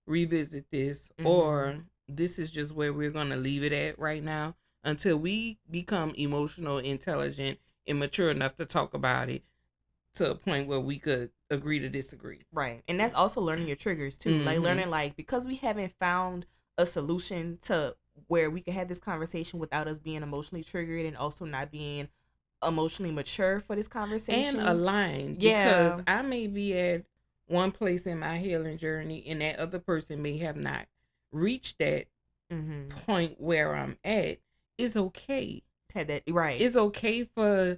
revisit this, or this is just where we're gonna leave it at right now until we become emotional, intelligent, and mature enough to talk about it to a point where we could agree to disagree. Right. And that's also learning your triggers too. Like learning like, because we haven't found a solution to where we can have this conversation without us being emotionally triggered and also not being emotionally mature for this conversation. And aligned. Yeah. Because I may be at one place in my healing journey and that other person may have not reached that point where I'm at. It's okay. Had that right. It's okay for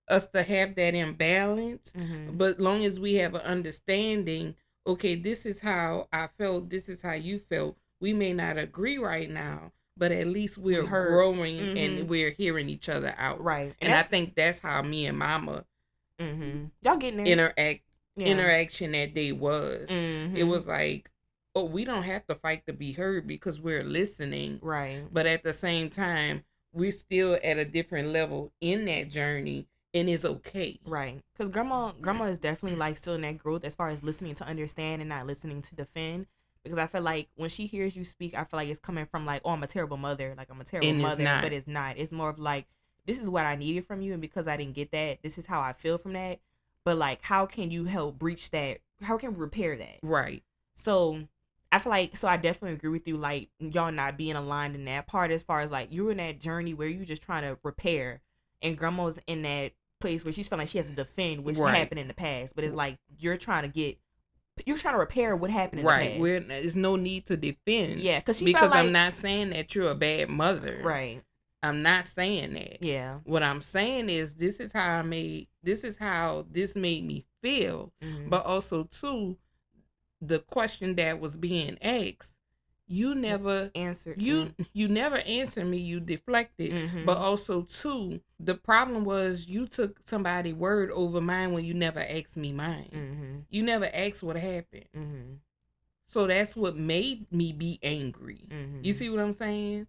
us to have that imbalance. But long as we have an understanding, okay, this is how I felt, this is how you felt. We may not agree right now, but at least we're growing and we're hearing each other out. Right. And I think that's how me and Mama y'all getting there. Interaction that day was. It was like, oh, we don't have to fight to be heard because we're listening. Right. But at the same time, we're still at a different level in that journey, and it's okay. Right. Because grandma is definitely like still in that growth as far as listening to understand and not listening to defend. Because I feel like when she hears you speak, I feel like it's coming from like, oh, I'm a terrible mother. Like, I'm a terrible mother. But it's not. It's more of like, this is what I needed from you. And because I didn't get that, this is how I feel from that. But like, how can you help breach that? How can we repair that? Right. So I feel like, so I definitely agree with you, like, y'all not being aligned in that part as far as like, you're in that journey where you're just trying to repair, and grandma's in that place where she's feeling like she has to defend which happened in the past. But it's like, you're trying to repair what happened in the past. There's no need to defend. Yeah, because I'm not saying that you're a bad mother. Right. I'm not saying that. Yeah. What I'm saying is this is how this made me feel. But also too, the question that was being asked, you never answered. You never answered me. You deflected. But also too, the problem was you took somebody's word over mine when you never asked me mine. You never asked what happened. So that's what made me be angry. You see what I'm saying?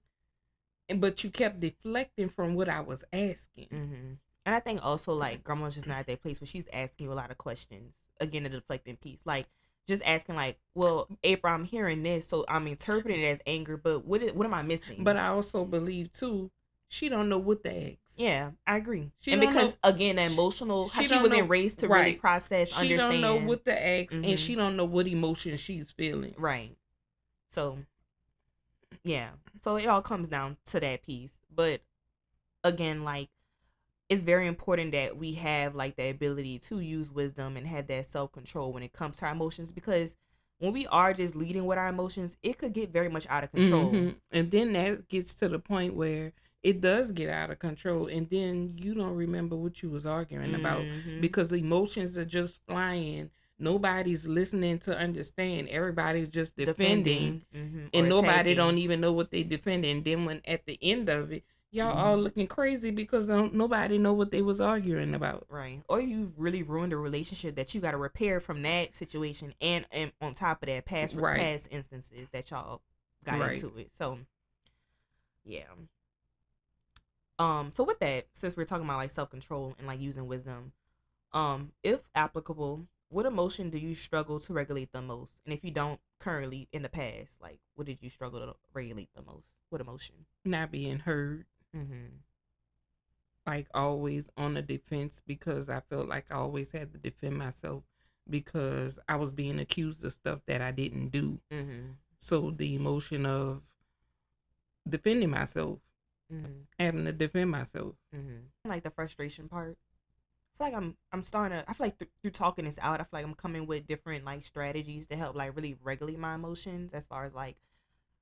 But you kept deflecting from what I was asking. And I think also like grandma's just not at that place where she's asking you a lot of questions. Again, the deflecting piece, like just asking like, well, April, I'm hearing this, so I'm interpreting it as anger, but what am I missing? But I also believe too, she don't know what to ask. Yeah, I agree. And because again, the emotional, how she wasn't raised to really process, understand. She don't know what to ask, Mm-hmm. and she don't know what emotion she's feeling. Right. So, yeah. So it all comes down to that piece. But again, like, it's very important that we have like the ability to use wisdom and have that self-control when it comes to our emotions, because when we are just leading with our emotions, it could get very much out of control. Mm-hmm. And then that gets to the point where it does get out of control, and then you don't remember what you was arguing about because the emotions are just flying. Nobody's listening to understand. Everybody's just defending. And nobody don't even know what they defending. And then when at the end of it, y'all all looking crazy because nobody know what they was arguing about. Right. Or you've really ruined a relationship that you got to repair from that situation, and on top of that, past instances that y'all got into it. So, yeah. So with that, since we're talking about like self-control and like using wisdom, if applicable, what emotion do you struggle to regulate the most? And if you don't currently, in the past, like what did you struggle to regulate the most? What emotion? Not being heard. Like always on the defense, because I felt like I always had to defend myself because I was being accused of stuff that I didn't do. So the emotion of defending myself, having to defend myself. Like the frustration part. I feel like I'm starting to, I feel like through talking this out, I feel like I'm coming with different like strategies to help like really regulate my emotions as far as like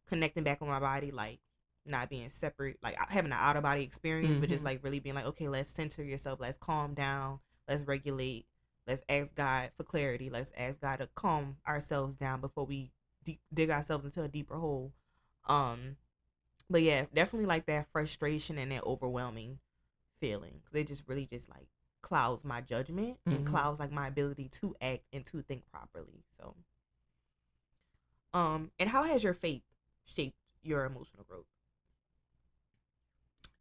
connecting back with my body, like not being separate, like having an out of body experience, but just like really being like, okay, let's center yourself, let's calm down, let's regulate, let's ask God for clarity, let's ask God to calm ourselves down before we dig ourselves into a deeper hole. But yeah, definitely like that frustration and that overwhelming feeling, because it just really just like clouds my judgment and clouds like my ability to act and to think properly. So and how has your faith shaped your emotional growth?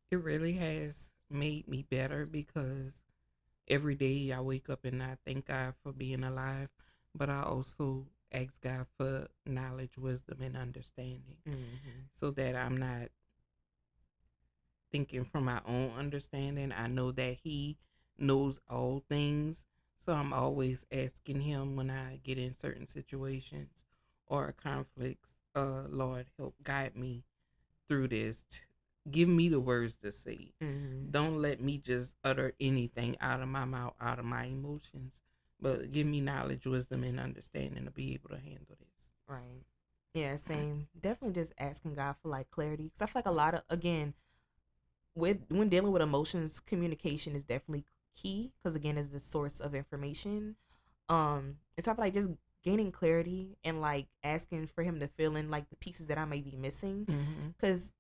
It really has made me better, because every day I wake up and I thank God for being alive, but I also ask God for knowledge, wisdom, and understanding, so that I'm not thinking from my own understanding. I know that He knows all things, so I'm always asking Him when I get in certain situations or conflicts, Lord, help guide me through this. Give me the words to say. Don't let me just utter anything out of my mouth, out of my emotions, but give me knowledge, wisdom, and understanding to be able to handle this. Right. Yeah, same. Definitely just asking God for like clarity, because I feel like a lot of, again, when dealing with emotions, communication is definitely key because again, is the source of information. And so I feel like just gaining clarity and like asking for him to fill in like the pieces that I may be missing, because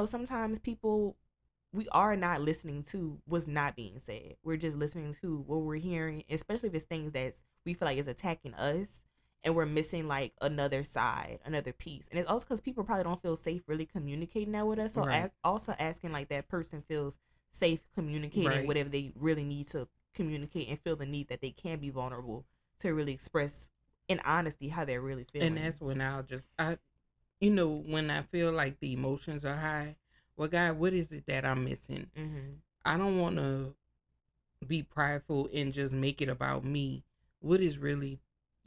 sometimes people, we are not listening to what's not being said. We're just listening to what we're hearing, especially if it's things that we feel like is attacking us, and we're missing like another side, another piece. And it's also because people probably don't feel safe really communicating that with us. So also asking like that person feels safe communicating whatever they really need to communicate and feel the need that they can be vulnerable to really express in honesty how they're really feeling. And that's when when I feel like the emotions are high, well, God, what is it that I'm missing? I don't want to be prideful and just make it about me. What is really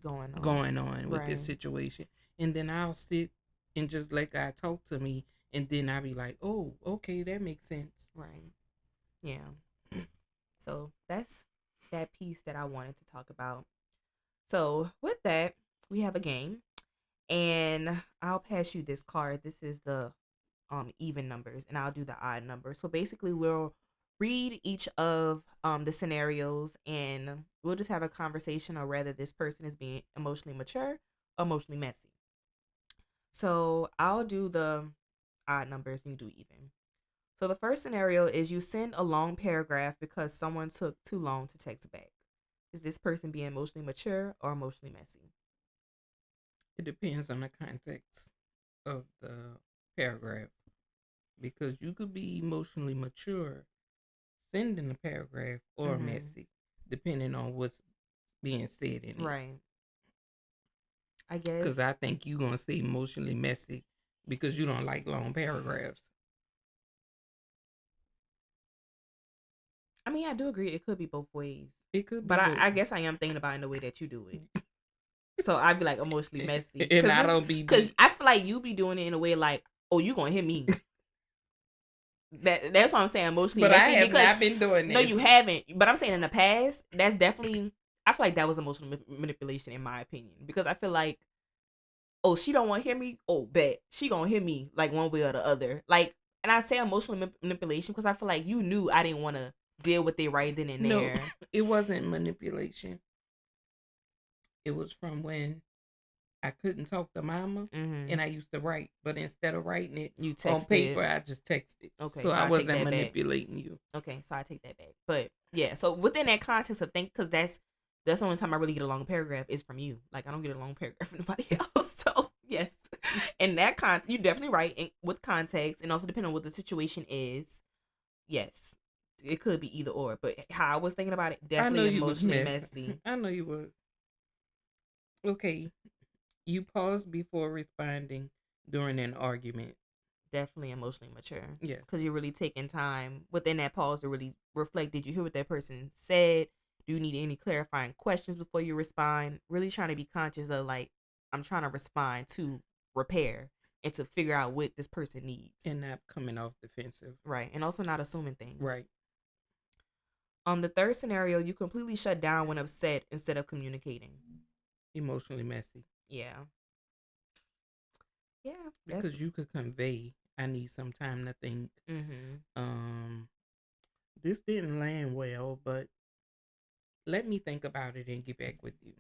going on with this situation? And then I'll sit and just let God talk to me, and then I'll be like, oh, okay, that makes sense. Right. Yeah. So that's that piece that I wanted to talk about. So with that, we have a game, and I'll pass you this card. This is the even numbers, and I'll do the odd number. So basically, we'll read each of the scenarios, and we'll just have a conversation on whether this person is being emotionally mature or emotionally messy. So I'll do the odd numbers, and you do even. So the first scenario is you send a long paragraph because someone took too long to text back. Is this person being emotionally mature or emotionally messy? It depends on the context of the paragraph, because you could be emotionally mature sending a paragraph or messy, depending on what's being said in it. Right. I guess. Because I think you're going to say emotionally messy because you don't like long paragraphs. I mean, I do agree. It could be both ways. It could be but both. I guess I am thinking about it in the way that you do it. So I'd be like emotionally messy. And I don't be. Because I feel like you be doing it in a way like, oh, you going to hit me. That's what I'm saying, emotionally but messy. I have not been doing this. No, you haven't. But I'm saying in the past, that's definitely, I feel like that was emotional manipulation in my opinion. Because I feel like, oh, she don't want to hear me? Oh, bet. She going to hear me like one way or the other. Like, and I say emotional manipulation because I feel like you knew I didn't want to deal with it right then and there. No, it wasn't manipulation. It was from when I couldn't talk to mama, and I used to write, but instead of writing it on paper, I just texted. Okay, so I wasn't manipulating you. Okay, so I take that back. But yeah, so within that context of think, because that's the only time I really get a long paragraph is from you. Like I don't get a long paragraph from nobody else. So yes, in that context, you're definitely right. And with context, and also depending on what the situation is, yes, it could be either or. But how I was thinking about it, definitely emotionally messy. I know you was. Okay, you paused before responding during an argument. Definitely emotionally mature. Yes. Because you're really taking time within that pause to really reflect. Did you hear what that person said? Do you need any clarifying questions before you respond? Really trying to be conscious of like, I'm trying to respond to repair and to figure out what this person needs. And not coming off defensive. Right. And also not assuming things. Right. The third scenario, you completely shut down when upset instead of communicating. Emotionally messy. Yeah. Yeah. Because you could convey, I need some time to think. This didn't land well, but let me think about it and get back with you.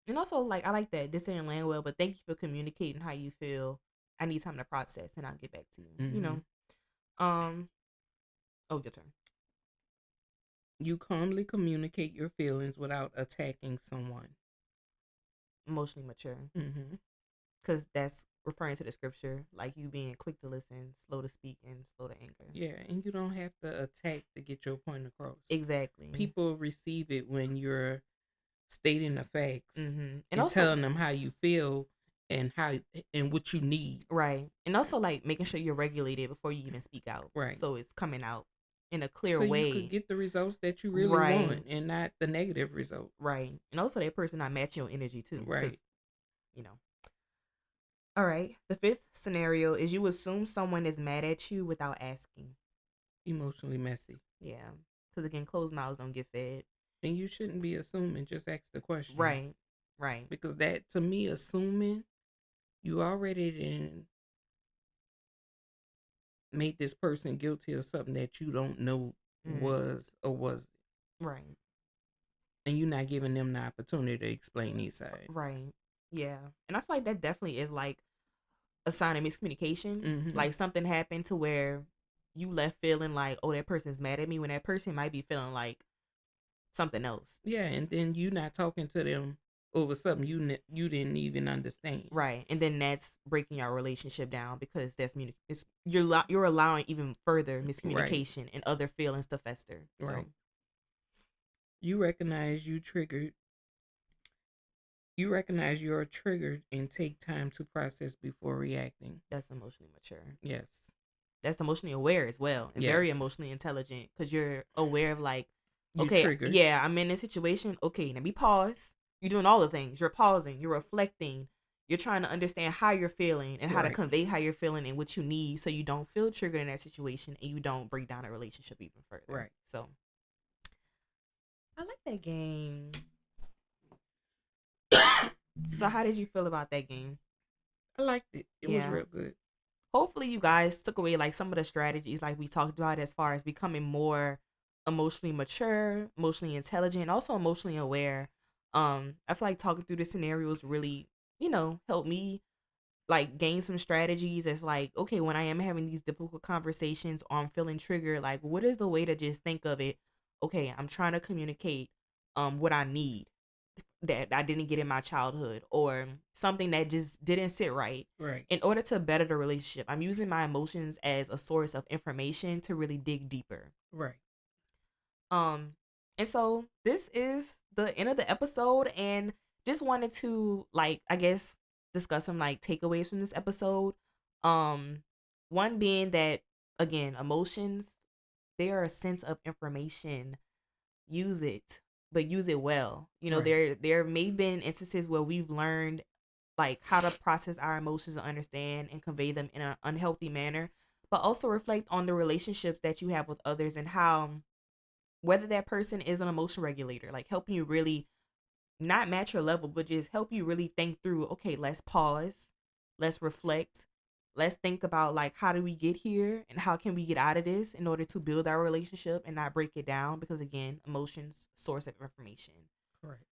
And also, like, I like that. This didn't land well, but thank you for communicating how you feel. I need time to process, and I'll get back to you. You know. Oh, your turn. You calmly communicate your feelings without attacking someone. Emotionally mature. Because that's referring to the scripture, like you being quick to listen, slow to speak, and slow to anger. Yeah, and you don't have to attack to get your point across. Exactly. People receive it when you're stating the facts and also telling them how you feel and what you need. Right. And also like making sure you're regulated before you even speak out. Right. So it's coming out in a clear way. So you could get the results that you really want and not the negative result. Right. And also that person not match your energy too. Right. You know. All right. The fifth scenario is you assume someone is mad at you without asking. Emotionally messy. Yeah. Because again, closed mouths don't get fed. And you shouldn't be assuming. Just ask the question. Right. Right. Because that, to me, assuming, you already made this person guilty of something that you don't know was or wasn't. Right. And you're not giving them the opportunity to explain these sides. Right. Yeah. And I feel like that definitely is like a sign of miscommunication. Mm-hmm. Like something happened to where you left feeling like, oh, that person's mad at me, when that person might be feeling like something else. Yeah, and then you not talking to them over something you didn't even understand. Right. And then that's breaking your relationship down, because that's you're allowing even further miscommunication Right. and other feelings to fester. So Right. You recognize you're triggered and take time to process before reacting. that's emotionally mature. Yes. That's emotionally aware as well, and very Yes. emotionally intelligent, because you're aware of like, You okay, triggered. yeah, I'm in this situation. Okay, let me pause. You're doing all the things. You're pausing. You're reflecting. You're trying to understand how you're feeling and how to Right. convey how you're feeling and what you need, so you don't feel triggered in that situation and you don't break down a relationship even further. Right. So I like that game. So how did you feel about that game? I liked it. It was real good. Hopefully you guys took away like some of the strategies like we talked about, as far as becoming more emotionally mature, emotionally intelligent, and also emotionally aware. I feel like talking through the scenarios really, helped me like gain some strategies. As like, okay, when I am having these difficult conversations or I'm feeling triggered, like what is the way to just think of it? Okay, I'm trying to communicate what I need that I didn't get in my childhood, or something that just didn't sit right. Right. In order to better the relationship, I'm using my emotions as a source of information to really dig deeper. Right. And so this is the end of the episode, and just wanted to, like, I guess, discuss some like takeaways from this episode. One being that, again, emotions, they are a sense of information. Use it, but use it well. Right. There may have been instances where we've learned like how to process our emotions and understand and convey them in an unhealthy manner, but also reflect on the relationships that you have with others, and how, whether that person is an emotion regulator, like helping you really not match your level, but just help you really think through, okay, let's pause, let's reflect, let's think about like, how do we get here and how can we get out of this in order to build our relationship and not break it down, because again, emotions, source of information. Correct.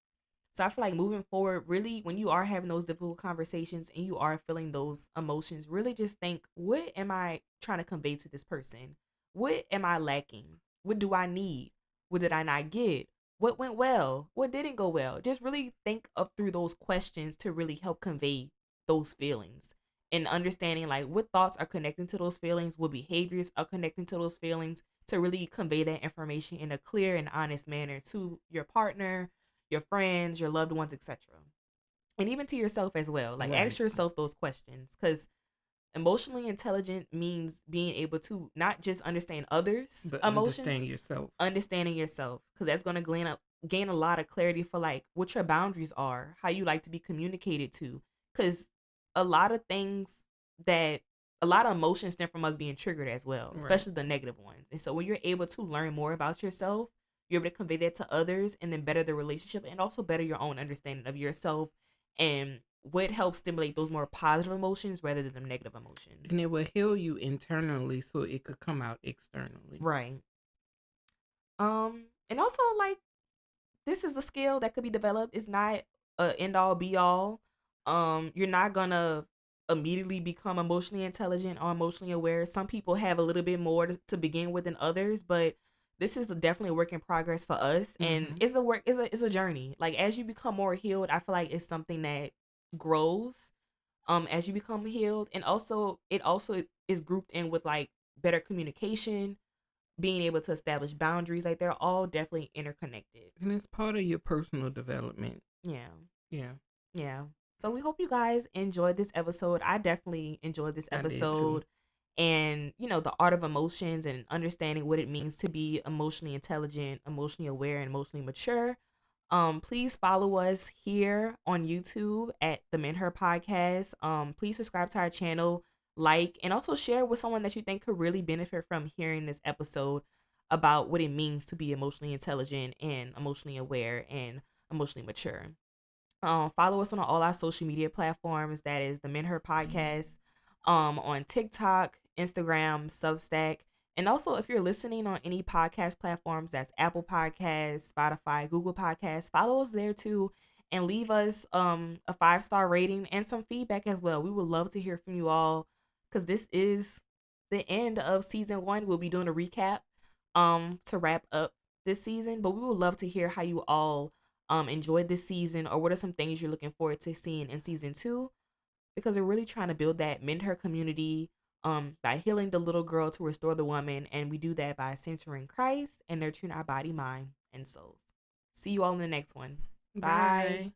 So I feel like moving forward, really, when you are having those difficult conversations and you are feeling those emotions, really just think, what am I trying to convey to this person? What am I lacking? What do I need? What did I not get? What went well? What didn't go well? Just really think of through those questions to really help convey those feelings, and understanding like what thoughts are connecting to those feelings, what behaviors are connecting to those feelings, to really convey that information in a clear and honest manner to your partner, your friends, your loved ones, etc. And even to yourself as well. Like, Right. ask yourself those questions, because emotionally intelligent means being able to not just understand others' But emotions, understanding yourself, because that's going to gain a lot of clarity for like what your boundaries are, how you like to be communicated to, because a lot of things that a lot of emotions stem from us being triggered as well, especially the negative ones. And so when you're able to learn more about yourself, you're able to convey that to others, and then better the relationship, and also better your own understanding of yourself, and what helps stimulate those more positive emotions rather than the negative emotions. And it will heal you internally so it could come out externally. Right. And also, like, this is a skill that could be developed. It's not a end all be all. You're not gonna immediately become emotionally intelligent or emotionally aware. Some people have a little bit more to begin with than others, but this is definitely a work in progress for us, and it's a work. It's a journey. Like, as you become more healed, I feel like it's something that grows. As you become healed, and also it also is grouped in with like better communication, being able to establish boundaries. Like, they're all definitely interconnected, and it's part of your personal development. Yeah. So we hope you guys enjoyed this episode. I definitely enjoyed this episode. And the art of emotions and understanding what it means to be emotionally intelligent, emotionally aware, and emotionally mature. Please follow us here on YouTube at the Men Her Podcast. Please subscribe to our channel, like, and also share with someone that you think could really benefit from hearing this episode about what it means to be emotionally intelligent and emotionally aware and emotionally mature. Follow us on all our social media platforms. That is the Men Her Podcast, on TikTok, Instagram, Substack, And also, if you're listening on any podcast platforms, that's Apple Podcasts, Spotify, Google Podcasts, follow us there too, and leave us a 5-star rating and some feedback as well. We would love to hear from you all, because this is the end of season 1. We'll be doing a recap to wrap up this season, but we would love to hear how you all enjoyed this season, or what are some things you're looking forward to seeing in season 2, because we're really trying to build that Mend Her community by healing the little girl to restore the woman. And we do that by centering Christ and nurturing our body, mind, and souls. See you all in the next one. Bye. Bye.